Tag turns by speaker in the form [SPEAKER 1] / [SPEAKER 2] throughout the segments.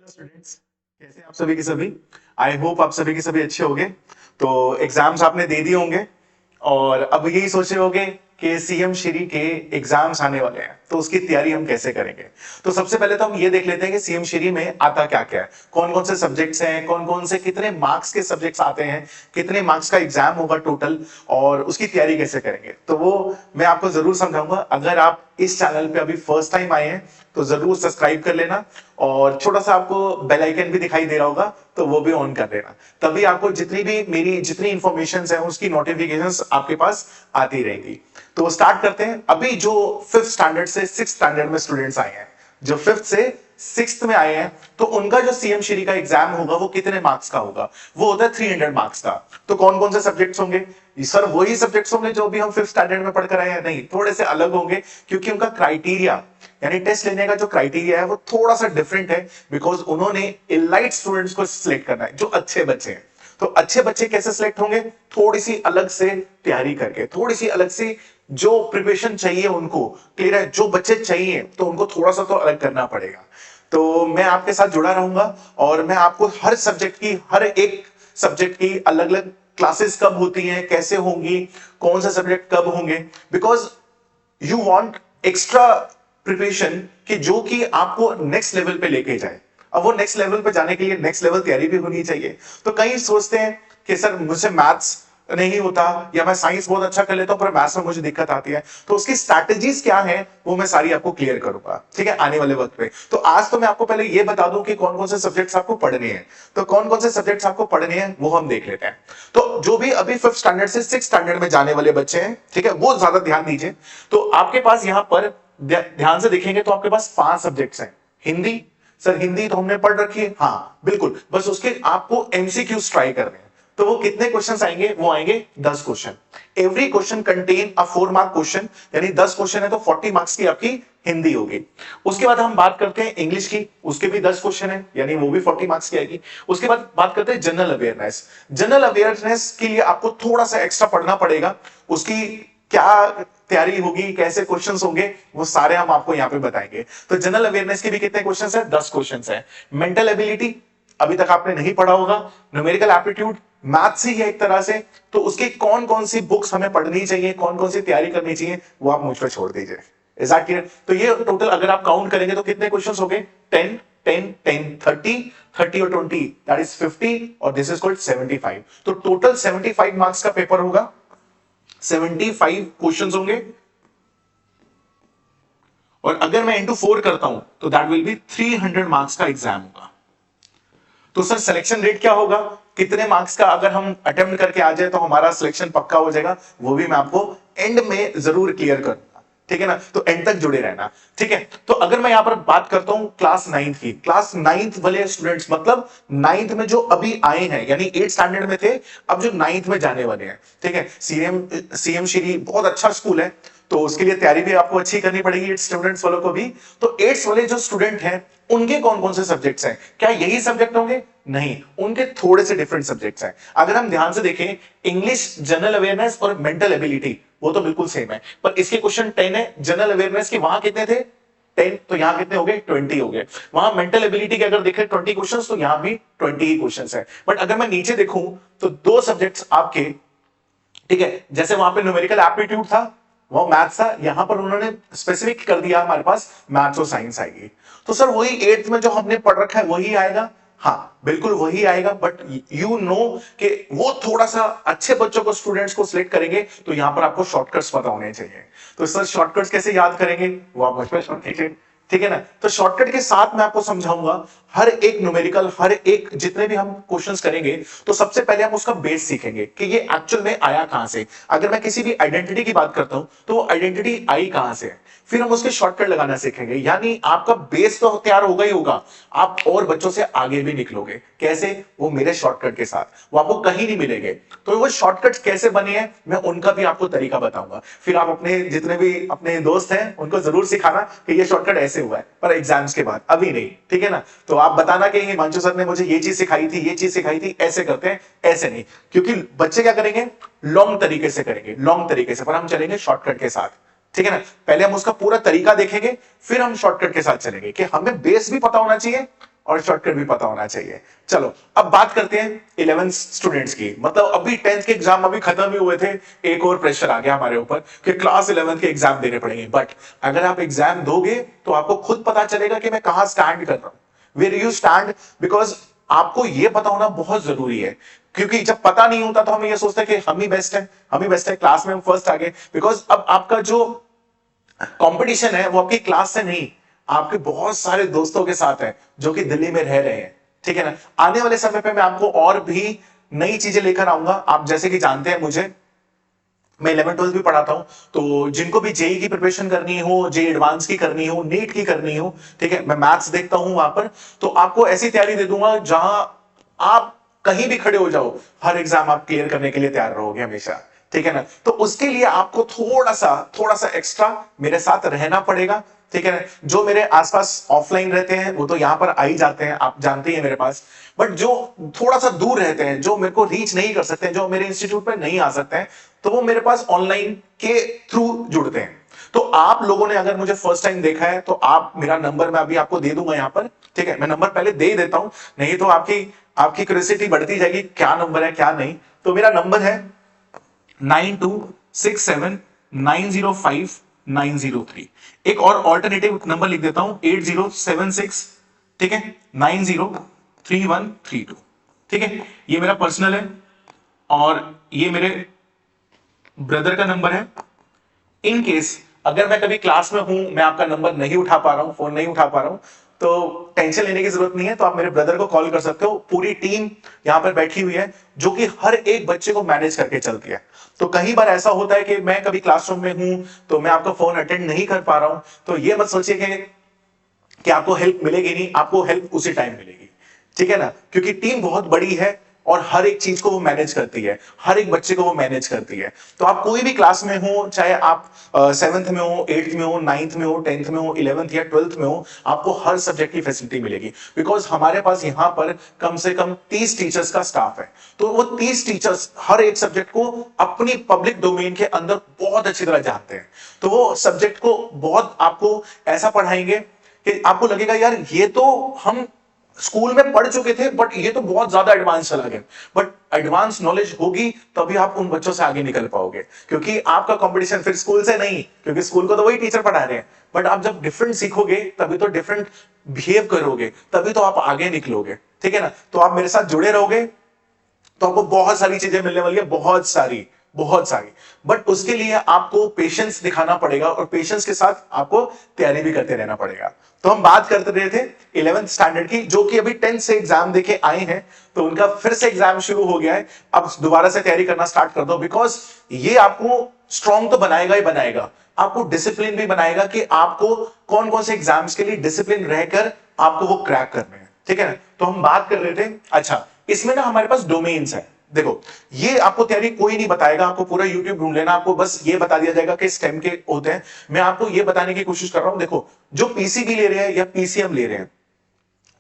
[SPEAKER 1] Hello students, कैसे हैं आप सभी के सभी। आई होप आप सभी के सभी अच्छे होंगे। तो एग्जाम्स आपने दे दिए होंगे और अब यही सोच रहे होंगे कि सीएम श्री के एग्जाम्स आने वाले हैं तो उसकी तैयारी हम कैसे करेंगे। तो सबसे पहले तो हम ये देख लेते हैं कि सीएम श्री में आता क्या क्या है, कौन कौन से सब्जेक्ट्स हैं, कौन कौन से कितने मार्क्स के सब्जेक्ट्स आते हैं, कितने मार्क्स का एग्जाम होगा टोटल और उसकी तैयारी कैसे करेंगे। तो वो मैं आपको जरूर समझाऊंगा। अगर आप इस चैनल पे अभी फर्स्ट टाइम आए हैं तो जरूर सब्सक्राइब कर लेना और छोटा सा आपको बेल आइकन भी दिखाई दे रहा होगा तो वो भी ऑन कर देना। तभी आपको जितनी भी मेरी जितनी इंफॉर्मेशन है उसकी नोटिफिकेशंस आपके पास आती रहेंगी। तो स्टार्ट करते हैं। अभी जो फिफ्थ स्टैंडर्ड से सिक्स स्टैंडर्ड में स्टूडेंट्स आए हैं, जो फिफ्थ से सिक्स में आए हैं, तो उनका जो सीएम श्री का एग्जाम होगा वो कितने मार्क्स का होगा। वो होता है 300 मार्क्स का। तो कौन कौन से सब्जेक्ट्स होंगे सर? वही सब्जेक्ट्स होंगे जो भी हम फिफ्थ स्टैंडर्ड में पढ़कर आए हैं? नहीं, थोड़े से अलग होंगे क्योंकि उनका क्राइटेरिया यानी टेस्ट लेने का जो क्राइटेरिया है वो थोड़ा सा डिफरेंट है। बिकॉज उन्होंने इलाइट स्टूडेंट्स को सिलेक्ट करना है, जो अच्छे बच्चे हैं। तो अच्छे बच्चे कैसे सिलेक्ट होंगे? थोड़ी सी अलग से तैयारी करके, थोड़ी सी अलग सी जो प्रिपरेशन चाहिए उनको, क्लियर है, जो बच्चे चाहिए तो उनको थोड़ा सा तो अलग करना पड़ेगा। तो मैं आपके साथ जुड़ा रहूंगा और मैं आपको हर सब्जेक्ट की, हर एक सब्जेक्ट की अलग अलग क्लासेस कब होती हैं, कैसे होंगी, कौन सा सब्जेक्ट कब होंगे, because you want extra preparation कि जो कि आपको नेक्स्ट लेवल पे लेके जाए। अब वो नेक्स्ट लेवल पे जाने के लिए नेक्स्ट लेवल तैयारी भी होनी चाहिए। तो कई सोचते हैं कि सर मुझसे मैथ्स नहीं होता या मैं साइंस बहुत अच्छा कर लेता हूं पर मैथ्स में मुझे दिक्कत आती है। तो उसकी स्ट्रैटेजीज क्या है वो मैं सारी आपको क्लियर करूंगा, ठीक है, आने वाले वक्त पे। तो आज तो मैं आपको पहले ये बता दूं कि कौन कौन से सब्जेक्ट्स आपको पढ़ने हैं। तो कौन कौन से सब्जेक्ट्स आपको पढ़ने हैं वो हम देख लेते हैं। तो जो भी अभी फिफ्थ स्टैंडर्ड से सिक्स स्टैंडर्ड में जाने वाले बच्चे हैं, ठीक है, वो ज्यादा ध्यान दीजिए। तो आपके पास यहां पर ध्यान से देखेंगे तो आपके पास 5 सब्जेक्ट्स हैं। हिंदी, सर हिंदी तो हमने पढ़ रखी है, हाँ बिल्कुल, बस उसके आपको एमसीक्यूज ट्राई करने हैं। तो वो कितने क्वेश्चंस आएंगे? वो आएंगे 10 question. Every question contain a 4 mark question, यानी 10 क्वेश्चन है तो 40 मार्क्स की आपकी हिंदी होगी। उसके बाद हम बात करते हैं इंग्लिश की, उसके भी 10 क्वेश्चन है यानी वो भी 40 मार्क्स की आएगी। उसके बाद बात करते हैं जनरल अवेयरनेस। जनरल अवेयरनेस के लिए आपको थोड़ा सा एक्स्ट्रा पढ़ना पड़ेगा। उसकी क्या तैयारी होगी, कैसे क्वेश्चंस होंगे, वो सारे हम आपको यहां पे बताएंगे। तो जनरल अवेयरनेस के भी कितने क्वेश्चंस है? 10 क्वेश्चंस है। मेंटल एबिलिटी अभी तक आपने नहीं पढ़ा होगा। न्यूमेरिकल एप्टीट्यूड मैथ ही है एक तरह से, तो उसकी कौन कौन सी बुक्स हमें पढ़नी चाहिए, कौन कौन सी तैयारी करनी चाहिए, वो आप मुझ पर छोड़ दीजिए। Is that clear? तो ये टोटल अगर आप काउंट करेंगे तो कितने क्वेश्चंस हो गए? 10 10 10 30 30 और 20 दैट इज 50 और दिस इज कॉल्ड 75। तो टोटल 75 मार्क्स का पेपर होगा, 75 क्वेश्चंस होंगे। और अगर मैं इंटू 4 करता हूं तो दैट विल बी 300 मार्क्स का एग्जाम होगा। तो सर सिलेक्शन रेट क्या होगा? कितने मार्क्स का अगर हम अटेम्प्ट करके आ जाए तो हमारा सिलेक्शन पक्का हो जाएगा, वो भी मैं आपको एंड में जरूर क्लियर करूंगा, ठीक है ना। तो एंड तक जुड़े रहना, ठीक है। तो अगर मैं यहां पर बात करता हूं क्लास 9th की, क्लास 9th वाले स्टूडेंट्स मतलब 9th में जो अभी आए हैं, यानी 8th स्टैंडर्ड में थे, अब जो 9th में जाने वाले हैं, ठीक है। सीएम श्री बहुत अच्छा स्कूल है तो उसके लिए तैयारी भी आपको अच्छी करनी पड़ेगी 8th स्टूडेंट्स वालों को भी। तो 8th वाले जो स्टूडेंट हैं उनके कौन कौन से सब्जेक्ट्स हैं? क्या यही सब्जेक्ट होंगे? नहीं, उनके थोड़े से डिफरेंट सब्जेक्ट्स हैं। अगर हम ध्यान से देखें, इंग्लिश, जनरल अवेयरनेस और मेंटल एबिलिटी वो तो बिल्कुल सेम है, पर इसके क्वेश्चन 10 है। जनरल अवेयरनेस के वहां कितने थे? 10, तो यहां कितने हो गए? 20 हो गए। वहां मेंटल एबिलिटी के अगर देखें 20 क्वेश्चंस, तो यहां भी 20 ही क्वेश्चंस है। बट अगर मैं नीचे देखूं तो दो सब्जेक्ट्स आपके, ठीक है, जैसे वहां पे न्यूमेरिकल एप्टीट्यूड था, वो मैथ्स था, यहां पर उन्होंने स्पेसिफिक कर दिया हमारे पास मैथ्स और साइंस आएगी। तो सर वही 8th में जो हमने पढ़ रखा है वही आएगा? हाँ बिल्कुल वही आएगा, बट यू नो कि वो थोड़ा सा अच्छे बच्चों को, स्टूडेंट्स को सिलेक्ट करेंगे तो यहां पर आपको शॉर्टकट्स पता होने चाहिए। तो सर शॉर्टकट्स कैसे याद करेंगे वो आप मुझ पर छोड़ दीजिए, ठीक है ना। तो शॉर्टकट के साथ मैं आपको समझाऊंगा हर एक न्यूमेरिकल, हर एक जितने भी हम क्वेश्चंस करेंगे तो सबसे पहले हम उसका बेस सीखेंगे कि ये एक्चुअल में आया कहां से। अगर मैं किसी भी आइडेंटिटी की बात करता हूं तो वो आइडेंटिटी आई कहां से है, फिर हम उसके शॉर्टकट लगाना सीखेंगे। यानी आपका बेस तो तैयार होगा ही होगा, आप और बच्चों से आगे भी निकलोगे। कैसे? वो मेरे शॉर्टकट के साथ, वो आपको कहीं नहीं मिलेंगे। तो वो शॉर्टकट्स कैसे बने हैं मैं उनका भी आपको तरीका बताऊंगा। फिर आप अपने जितने भी अपने दोस्त हैं उनको जरूर सिखाना कि ये शॉर्टकट ऐसे हुआ है, पर एग्जाम्स के बाद, अभी नहीं, ठीक है ना। तो आप बताना कि हिमांशु सर ने मुझे ये चीज सिखाई थी, ये चीज सिखाई थी, ऐसे करते हैं, ऐसे नहीं। क्योंकि बच्चे क्या करेंगे? लॉन्ग तरीके से करेंगे, लॉन्ग तरीके से, पर हम चलेंगे शॉर्टकट के साथ, ठीक है ना। पहले हम उसका पूरा तरीका देखेंगे, फिर हम शॉर्टकट के साथ चलेंगे कि हमें बेस भी पता होना चाहिए और शॉर्टकट भी पता होना चाहिए। चलो अब बात करते हैं 11th स्टूडेंट्स की। मतलब अभी 10th के एग्जाम अभी खत्म ही हुए थे, एक और प्रेशर आ गया हमारे ऊपर कि क्लास 11th के एग्जाम देने पड़ेंगे। बट अगर आप एग्जाम दोगे तो आपको खुद पता चलेगा कि मैं कहां स्टैंड कर रहा हूं, वेयर यू स्टैंड, बिकॉज आपको यह पता होना बहुत जरूरी है। क्योंकि जब पता नहीं होता तो हम ये सोचते हैं कि हम ही बेस्ट है, हम ही बेस्ट है, क्लास में हम फर्स्ट आ गए। बिकॉज अब आपका जो कंपटीशन है वो आपकी क्लास से नहीं, आपके बहुत सारे दोस्तों के साथ है जो कि दिल्ली में रह रहे हैं, ठीक है ना। आने वाले समय पे मैं आपको और भी नई चीजें लेकर आऊंगा। आप जैसे कि जानते हैं मुझे, मैं 11 12 भी पढ़ाता हूं, तो जिनको भी जेई की प्रिपरेशन करनी हो, जेई एडवांस की करनी हो, नीट की करनी हो, ठीक है, मैं मैथ्स देखता हूं वहां पर, तो आपको ऐसी तैयारी दे दूंगा जहां आप कहीं भी खड़े हो जाओ, हर एग्जाम आप क्लियर करने के लिए तैयार रहोगे हमेशा, ठीक है ना। तो उसके लिए आपको थोड़ा सा एक्स्ट्रा मेरे साथ रहना पड़ेगा, ठीक है ना। जो मेरे आसपास ऑफलाइन रहते हैं वो तो यहां पर आ ही जाते हैं, आप जानते हैं मेरे पास। बट जो थोड़ा सा दूर रहते हैं, जो मेरे को रीच नहीं कर सकते, जो मेरे इंस्टीट्यूट पर नहीं आ सकते हैं, तो वो मेरे पास ऑनलाइन के थ्रू जुड़ते हैं। तो आप लोगों ने अगर मुझे फर्स्ट टाइम देखा है तो आप मेरा नंबर मैं अभी आपको दे दूंगा यहां पर, ठीक है। मैं नंबर पहले दे ही देता हूं, नहीं तो आपकी क्यूरियोसिटी बढ़ती जाएगी क्या नंबर है क्या नहीं। तो मेरा नंबर है 9267905903। एक और ऑल्टरनेटिव नंबर लिख देता हूं 8076, ठीक है, 903132, ठीक है। ये मेरा पर्सनल है और ये मेरे ब्रदर का नंबर है। इन केस अगर मैं कभी क्लास में हूं, मैं आपका नंबर नहीं उठा पा रहा हूं, फोन नहीं उठा पा रहा हूं, तो टेंशन लेने की जरूरत नहीं है। तो आप मेरे ब्रदर को कॉल कर सकते हो। पूरी टीम यहां पर बैठी हुई है जो कि हर एक बच्चे को मैनेज करके चलती है। तो कई बार ऐसा होता है कि मैं कभी क्लासरूम में हूं तो मैं आपका फोन अटेंड नहीं कर पा रहा हूं, तो ये मत सोचिए कि आपको हेल्प मिलेगी नहीं, आपको हेल्प उसी टाइम मिलेगी, ठीक है ना। क्योंकि टीम बहुत बड़ी है और हर एक चीज को वो मैनेज करती है, हर एक बच्चे को वो मैनेज करती है। तो आप कोई भी क्लास में हो, चाहे आप 7th में हो, 8th में हो, 9th में हो, 10th में हो, 11th या 12th में हो, आपको हर सब्जेक्ट की फैसिलिटी मिलेगी। बिकॉज हमारे पास यहाँ पर कम से कम 30 टीचर्स का स्टाफ है। तो वो 30 टीचर्स हर एक सब्जेक्ट को अपनी पब्लिक डोमेन के अंदर बहुत अच्छी तरह जानते हैं। तो वो सब्जेक्ट को बहुत आपको ऐसा पढ़ाएंगे कि आपको लगेगा यार ये तो हम स्कूल में पढ़ चुके थे, बट ये तो बहुत ज्यादा एडवांस चला गया। बट एडवांस नॉलेज होगी तभी आप उन बच्चों से आगे निकल पाओगे, क्योंकि आपका कंपटीशन फिर स्कूल से नहीं, क्योंकि स्कूल को तो वही टीचर पढ़ा रहे हैं। बट आप जब डिफरेंट सीखोगे तभी तो डिफरेंट बिहेव करोगे, तभी तो आप आगे निकलोगे, ठीक है ना। तो आप मेरे साथ जुड़े रहोगे तो आपको बहुत सारी चीजें मिलने वाली है, बहुत सारी बहुत सारी। बट उसके लिए आपको पेशेंस दिखाना पड़ेगा और पेशेंस के साथ आपको तैयारी भी करते रहना पड़ेगा। तो हम बात करते रहे थे 11th स्टैंडर्ड की, जो कि अभी 10th से एग्जाम देके आए हैं, तो उनका फिर से एग्जाम शुरू हो गया है। अब दोबारा से तैयारी करना स्टार्ट कर दो, बिकॉज ये आपको स्ट्रॉन्ग तो बनाएगा ही बनाएगा, आपको डिसिप्लिन भी बनाएगा कि आपको कौन कौन से एग्जाम्स के लिए डिसिप्लिन रहकर आपको वो क्रैक करने हैं, ठीक है ना। तो हम बात कर रहे थे, अच्छा इसमें ना हमारे पास डोमेन्स है। देखो ये आपको तैयारी कोई नहीं बताएगा, आपको पूरा यूट्यूब ढूंढ लेना, आपको बस ये बता दिया जाएगा कि स्टेम के होते हैं। मैं आपको ये बताने की कोशिश कर रहा हूं, देखो जो पीसीबी ले रहे हैं या पीसीएम ले रहे हैं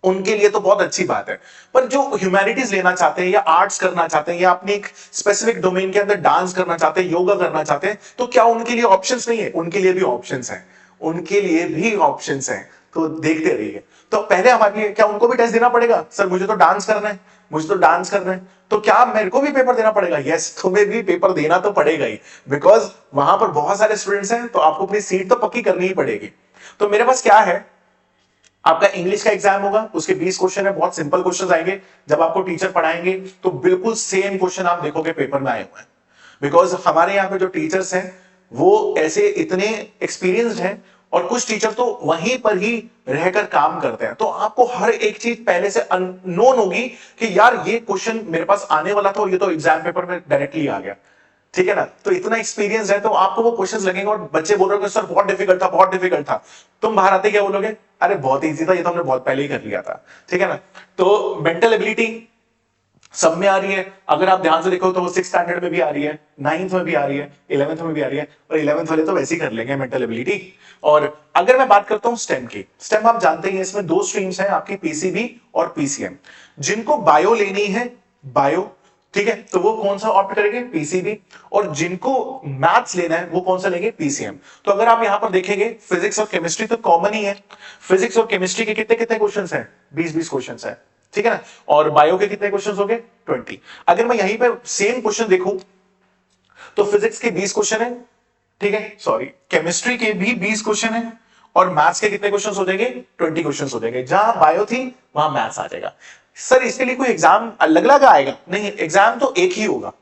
[SPEAKER 1] उनके लिए तो बहुत अच्छी बात है, पर जो ह्यूमैनिटीज लेना चाहते हैं या आर्ट्स करना चाहते हैं या अपनी एक स्पेसिफिक डोमेन के अंदर डांस करना चाहते हैं, योगा करना चाहते हैं, तो क्या उनके लिए ऑप्शंस नहीं है? उनके लिए भी ऑप्शंस हैं, उनके लिए भी ऑप्शंस हैं। तो देखते रहिए। तो पहले हमारे लिए क्या उनको भी टेस्ट देना पड़ेगा? सर मुझे तो डांस करना है, मुझे तो डांस करना है, तो क्या मेरे को भी पेपर देना पड़ेगा? यस, तुम्हें भी पेपर देना तो पड़ेगा ही, बिकॉज वहां पर बहुत सारे स्टूडेंट्स हैं, तो आपको अपनी सीट तो पक्की करनी ही पड़ेगी। तो मेरे पास क्या है, आपका इंग्लिश का एग्जाम होगा, उसके 20 क्वेश्चन है, बहुत सिंपल क्वेश्चन आएंगे। जब आपको टीचर पढ़ाएंगे तो बिल्कुल सेम क्वेश्चन आप देखोगे पेपर में आए हुए हैं, बिकॉज हमारे यहाँ पे जो टीचर्स हैं वो ऐसे इतने एक्सपीरियंस्ड हैं, और कुछ टीचर तो वहीं पर ही रहकर काम करते हैं। तो आपको हर एक चीज पहले से अननोन होगी कि यार ये क्वेश्चन मेरे पास आने वाला था और ये तो एग्जाम पेपर में डायरेक्टली आ गया, ठीक है ना। तो इतना एक्सपीरियंस है, तो आपको वो क्वेश्चंस लगेंगे और बच्चे बोल रहे हो सर बहुत डिफिकल्ट था, बहुत डिफिकल्ट था। तुम बाहर आते क्या बोलोगे? अरे बहुत इजी था, ये तो हमने बहुत पहले ही कर लिया था, ठीक है ना। तो मेंटल एबिलिटी सब में आ रही है। अगर आप ध्यान से देखो तो वो 6th स्टैंडर्ड में भी आ रही है, 9th में भी आ रही है, 11th में भी आ रही है, और 11th वाले तो वैसे ही कर लेंगे मेंटल एबिलिटी। और अगर मैं बात करता हूं स्टेम की, स्टेम आप जानते हैं इसमें 2 स्ट्रीम्स हैं आपकी, पीसीबी और पीसीएम। जिनको बायो लेनी है, बायो, ठीक है, तो वो कौन सा ऑप्ट करेंगे, पीसीबी। और जिनको मैथ्स लेना है वो कौन सा लेंगे, पीसीएम। तो अगर आप यहां पर देखेंगे फिजिक्स और केमिस्ट्री तो कॉमन ही है, फिजिक्स और केमिस्ट्री के कितने कितने क्वेश्चंस हैं, 20-20 क्वेश्चंस है, ठीक है ना। और बायो के कितने क्वेश्चंस हो गए, 20। अगर मैं यहीं पे सेम क्वेश्चन देखूं तो फिजिक्स के 20 क्वेश्चन है, ठीक है, सॉरी केमिस्ट्री के भी 20 क्वेश्चन है, और मैथ्स के कितने क्वेश्चंस हो जाएंगे, 20 क्वेश्चंस हो जाएंगे। जहां बायो थी वहां मैथ्स आ जाएगा। सर इसके लिए कोई एग्जाम अलग अलग आएगा, नहीं, एग्जाम तो एक ही होगा।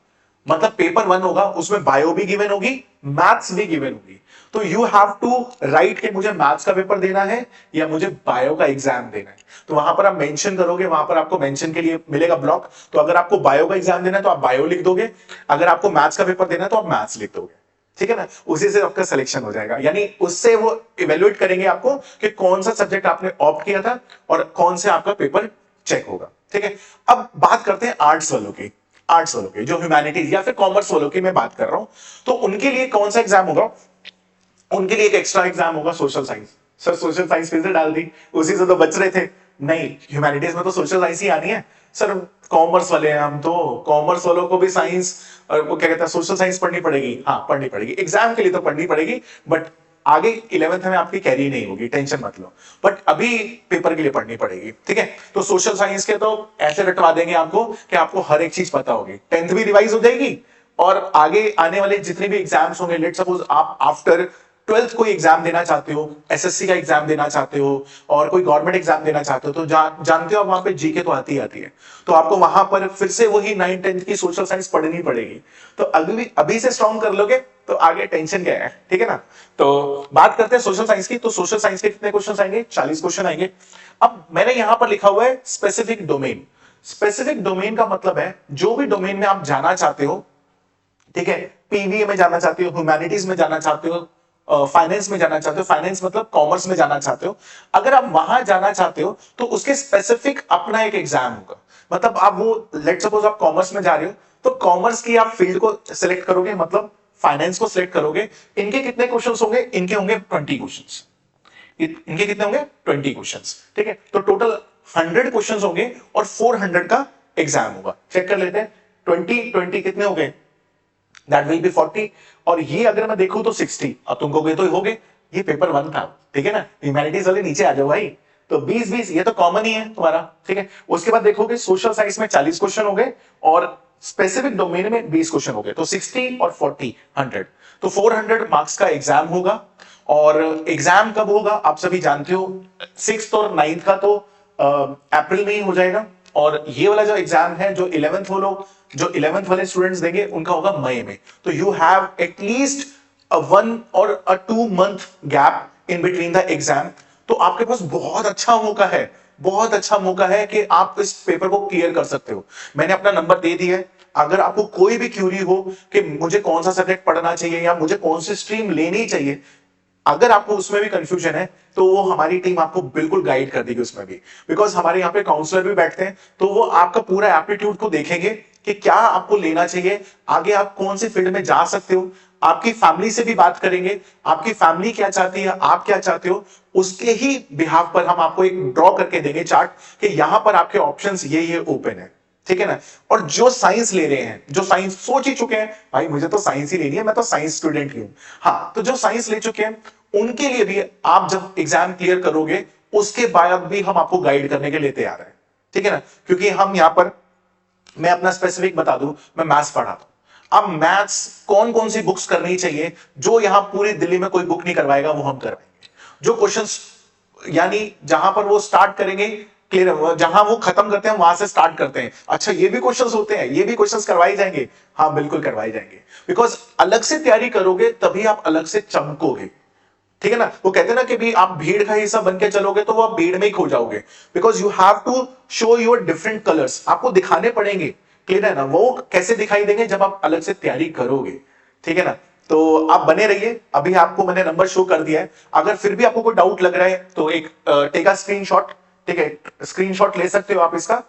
[SPEAKER 1] मतलब पेपर 1 होगा, उसमें बायो भी गिवन होगी, मैथ्स भी गिवन होगी। तो यू हैव टू राइट कि मुझे मैथ्स का पेपर देना है या मुझे बायो का एग्जाम देना है। तो वहां पर आप मेंशन करोगे, वहां पर आपको मेंशन के लिए मिलेगा ब्लॉक। तो अगर आपको बायो का एग्जाम देना है तो आप बायो लिख दोगे, अगर आपको मैथ्स का पेपर देना है तो आप मैथ्स लिख दोगे, ठीक है ना। उसी से आपका सिलेक्शन हो जाएगा, यानी उससे वो इवेल्युएट करेंगे आपको कि कौन सा सब्जेक्ट आपने ऑप्ट किया था और कौन से आपका पेपर चेक होगा, ठीक है। अब बात करते हैं आर्ट्स वालों की, आर्ट्स वालों की जो ह्यूमैनिटीज या फिर कॉमर्स वालों की मैं बात कर रहा हूं, तो उनके लिए कौन सा एग्जाम होगा, उनके लिए एक एक्स्ट्रा एग्जाम होगा social science. Sir social science फिर से डाल दी, उसी से तो बच रहे थे, नहीं ह्यूमैनिटीज में तो सोशल साइंस ही आनी है। सर कॉमर्स वाले हैं हम, तो कॉमर्स वालों को भी साइंस और वो क्या कहता है सोशल साइंस पढ़नी पड़ेगी, हाँ पढ़नी पड़ेगी, एग्जाम के लिए तो पढ़नी पड़ेगी, बट आगे 11th में आपकी कैरी नहीं होगी, टेंशन मत लो, बट अभी पेपर के लिए पढ़नी पड़ेगी, ठीक है। तो सोशल साइंस के तो ऐसे रटवा देंगे आपको कि आपको हर एक चीज पता होगी, 10th भी रिवाइज हो जाएगी, और आगे आने वाले जितने भी एग्जाम्स होंगे, लेट सपोज आप आफ्टर 12th कोई एग्जाम देना चाहते हो, एसएससी का एग्जाम देना चाहते हो और कोई गवर्नमेंट एग्जाम देना चाहते हो, तो जानते हो आप वहां पे जीके तो आती आती है, तो आपको वहां पर फिर से वही 9th-10th की सोशल साइंस पढ़नी पड़ेगी। तो अभी से स्ट्रॉन्ग कर लोगे तो आगे टेंशन क्या है, ठीक है ना। तो बात करते हैं सोशल साइंस की, तो सोशल साइंस के कितने क्वेश्चन आएंगे, 40 क्वेश्चन आएंगे। अब मैंने यहां पर लिखा हुआ है स्पेसिफिक डोमेन। स्पेसिफिक डोमेन का मतलब है जो भी डोमेन में आप जाना चाहते हो, ठीक है, पीवीए में जाना चाहते हो, ह्यूमैनिटीज में जाना चाहते हो, फाइनेंस में जाना चाहते हो, फाइनेंस मतलब कॉमर्स में जाना चाहते हो, अगर आप वहां जाना चाहते हो तो उसके स्पेसिफिक अपना एक एग्जाम होगा। मतलब आप वो लेट सपोज आप कॉमर्स में जा रहे हो तो कॉमर्स की आप फील्ड को सिलेक्ट करोगे, मतलब फाइनेंस को सिलेक्ट करोगे, इनके कितने क्वेश्चंस होंगे, इनके होंगे 20 क्वेश्चंस, इनके कितने होंगे 20 क्वेश्चंस, ठीक है। तो टोटल 100 क्वेश्चंस होंगे और 400 का एग्जाम होगा। चेक कर लेते हैं, 20 कितने हो गए, दैट विल बी 40, और ये अगर मैं देखूं तो 60। अब तुम कहोगे तो हो गए, ये पेपर 1 था, ठीक है ना, ह्यूमैनिटीज वाले नीचे आ जाओ भाई। तो 20-20 ये तो कॉमन ही है तुम्हारा, ठीक है। उसके बाद देखोगे सोशल साइंस में 40 क्वेश्चन हो गए और स्पेसिफिक डोमेन में 20 क्वेश्चन हो गए, तो 60 और 40 100, तो 400 मार्क्स का एग्जाम होगा। और एग्जाम कब होगा आप सभी जानते हो, 6th और 9th का तो अप्रैल में ही हो जाएगा, और ये वाला जो एग्जाम है जो 11th वाले स्टूडेंट्स देंगे उनका होगा मई में। तो यू हैव एटलीस्ट अ 1 और अ 2 month gap in between the exam. तो आपके पास बहुत अच्छा मौका है, बहुत अच्छा मौका है कि आप इस पेपर को क्लियर कर सकते हो। मैंने अपना नंबर दे दिया है, अगर आपको कोई भी क्यूरी हो कि मुझे कौन सा सब्जेक्ट पढ़ना चाहिए या मुझे कौन सी स्ट्रीम लेनी चाहिए, अगर आपको उसमें भी कंफ्यूजन है तो वो हमारी टीम आपको बिल्कुल गाइड कर देगी उसमें भी, बिकॉज हमारे यहाँ पे काउंसलर भी बैठते हैं, तो वो आपका पूरा एप्टीट्यूड को देखेंगे कि क्या आपको लेना चाहिए, आगे आप कौन सी फील्ड में जा सकते हो। आपकी फैमिली से भी बात करेंगे, आपकी फैमिली क्या चाहती है, आप क्या चाहते हो, उसके ही बिहाफ पर हम आपको एक ड्रॉ करके देंगे चार्ट कि यहां पर आपके ऑप्शंस ये ओपन है, ठीक है ना। और जो साइंस ले रहे हैं, जो साइंस सोच ही चुके हैं भाई मुझे तो साइंस ही लेनी है, मैं तो साइंस स्टूडेंट ही हूं, हाँ, तो जो साइंस ले चुके हैं उनके लिए भी आप जब एग्जाम क्लियर करोगे उसके बाद भी हम आपको गाइड करने के लिए तैयार हैं, ठीक है ना। क्योंकि हम यहां पर, मैं अपना स्पेसिफिक बता दूं, मैं मैथ्स पढ़ाता हूं। अब मैथ्स कौन कौन सी बुक्स करनी चाहिए, जो यहां पूरी दिल्ली में कोई बुक नहीं करवाएगा वो हम करवाएंगे। जो क्वेश्चंस यानी जहां पर वो स्टार्ट करेंगे, क्लियर, जहां वो खत्म करते हैं वहां से स्टार्ट करते हैं, अच्छा ये भी क्वेश्चंस होते हैं, ये भी क्वेश्चंस करवाए जाएंगे, हाँ बिल्कुल करवाए जाएंगे। बिकॉज अलग से तैयारी करोगे तभी आप अलग से चमकोगे, ठीक है ना। वो कहते हैं ना कि भी आप भीड़ का हिस्सा बन के चलोगे तो वो आप भीड़ में ही खो जाओगे, because you have to show your different colours, आपको दिखाने पड़ेंगे, क्लियर है ना। वो कैसे दिखाई देंगे, जब आप अलग से तैयारी करोगे, ठीक है ना। तो आप बने रहिए, अभी आपको मैंने नंबर शो कर दिया है, अगर फिर भी आपको कोई डाउट लग रहा है तो एक टेक अ स्क्रीनशॉट, ठीक है, स्क्रीनशॉट ले सकते हो आप इसका,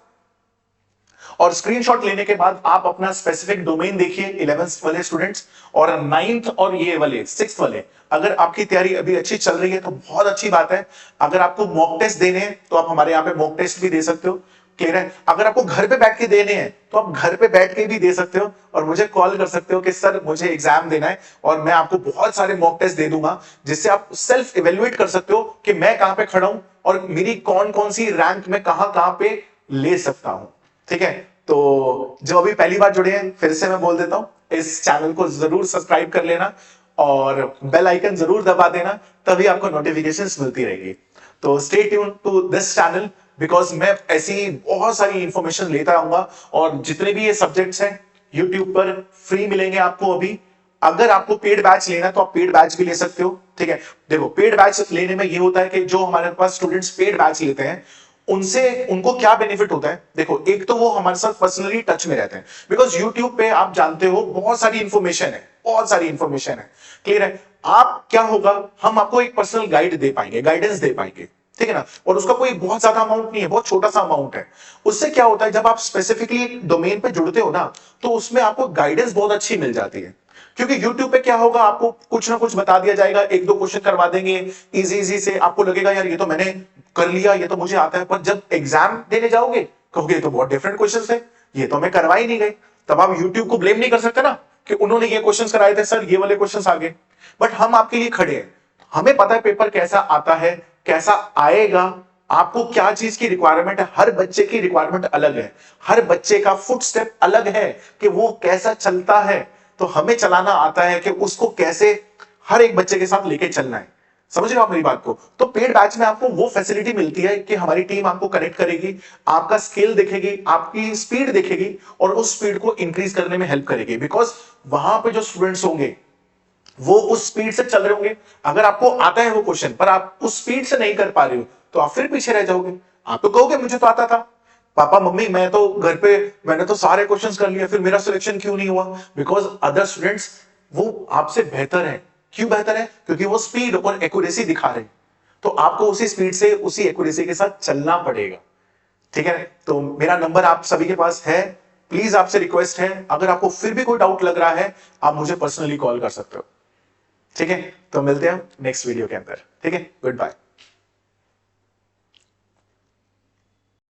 [SPEAKER 1] और स्क्रीनशॉट लेने के बाद आप अपना स्पेसिफिक डोमेन देखिए 11th वाले स्टूडेंट्स, और 9th और ये वाले 6th वाले, अगर आपकी तैयारी अभी अच्छी चल रही है तो बहुत अच्छी बात है। अगर आपको मॉक टेस्ट देने हैं तो आप हमारे यहाँ पे मॉक टेस्ट भी दे सकते हो, क्लियर है? अगर आपको घर पे बैठ के देने हैं तो आप घर पे बैठ के भी दे सकते हो और मुझे कॉल कर सकते हो कि सर मुझे एग्जाम देना है, और मैं आपको बहुत सारे मॉक टेस्ट दे दूंगा जिससे आप सेल्फ इवेल्युएट कर सकते हो कि मैं कहां पे खड़ा हूं और मेरी कौन कौन सी रैंक में कहां पे ले सकता हूं। ठीक है, तो जो अभी पहली बार जुड़े हैं फिर से मैं बोल देता हूं, इस चैनल को जरूर सब्सक्राइब कर लेना और बेल आइकन जरूर दबा देना, तभी आपको नोटिफिकेशंस मिलती रहेगी। तो stay tune to this channel because मैं ऐसी बहुत सारी इंफॉर्मेशन लेता रहूंगा, और जितने भी ये सब्जेक्ट्स हैं यूट्यूब पर फ्री मिलेंगे आपको। अभी अगर आपको पेड बैच लेना है तो आप पेड बैच भी ले सकते हो। ठीक है, देखो पेड बैच लेने में ये होता है कि जो हमारे पास स्टूडेंट्स पेड बैच लेते हैं उनसे उनको क्या बेनिफिट होता है, देखो एक तो वो हमारे साथ पर्सनली टच में रहते हैं, बिकॉज यूट्यूब पे आप जानते हो बहुत सारी इंफॉर्मेशन है, बहुत सारी इंफॉर्मेशन है। क्लियर है? आप क्या होगा, हम आपको एक पर्सनल गाइड दे पाएंगे, गाइडेंस दे पाएंगे, ठीक है ना, और उसका कोई बहुत ज्यादा अमाउंट नहीं है, बहुत छोटा सा अमाउंट है। उससे क्या होता है, जब आप स्पेसिफिकली डोमेन पे जुड़ते हो ना तो उसमें आपको गाइडेंस बहुत अच्छी मिल जाती है। क्योंकि YouTube पे क्या होगा, आपको कुछ ना कुछ बता दिया जाएगा, एक दो क्वेश्चन करवा देंगे इजी इजी से, आपको लगेगा यार ये तो मैंने कर लिया, ये तो मुझे आता है, पर जब एग्जाम देने जाओगे कहोगे तो बहुत डिफरेंट क्वेश्चन थे, ये तो मैं करवा ही नहीं गई। तब आप YouTube को ब्लेम नहीं कर सकते ना कि उन्होंने ये क्वेश्चन कराए थे सर, ये वाले क्वेश्चन आ गए। बट हम आपके लिए खड़े हैं, हमें पता है पेपर कैसा आता है, कैसा आएगा, आपको क्या चीज की रिक्वायरमेंट है। हर बच्चे की रिक्वायरमेंट अलग है, हर बच्चे का फुट स्टेप अलग है कि वो कैसा चलता है। तो हमें चलाना आता है कि उसको कैसे हर एक बच्चे के साथ लेके चलना है। समझ रहे हो आप मेरी बात को? तो पेड बैच में आपको वो फैसिलिटी मिलती है कि हमारी टीम आपको कनेक्ट करेगी, आपका स्किल देखेगी, आपकी स्पीड देखेगी और उस स्पीड को इंक्रीज करने में हेल्प करेगी। बिकॉज वहां पे जो स्टूडेंट्स होंगे वो उस स्पीड से चल रहे होंगे। अगर आपको आता है वो क्वेश्चन पर आप उस स्पीड से नहीं कर पा रहे हो तो आप फिर पीछे रह जाओगे। आप तो कहोगे मुझे तो आता था, पापा मम्मी मैं तो घर पे मैंने तो सारे क्वेश्चंस कर लिए, फिर मेरा सिलेक्शन क्यों नहीं हुआ? बिकॉज अदर स्टूडेंट्स वो आपसे बेहतर है। क्यों बेहतर है? क्योंकि वो स्पीड और एक्यूरेसी दिखा रहे हैं। तो आपको उसी स्पीड से उसी एक्यूरेसी के साथ चलना पड़ेगा। ठीक है, तो मेरा नंबर आप सभी के पास है, प्लीज आपसे रिक्वेस्ट है, अगर आपको फिर भी कोई डाउट लग रहा है आप मुझे पर्सनली कॉल कर सकते हो। ठीक है, तो मिलते हैं नेक्स्ट वीडियो के अंदर। ठीक है, गुड बाय।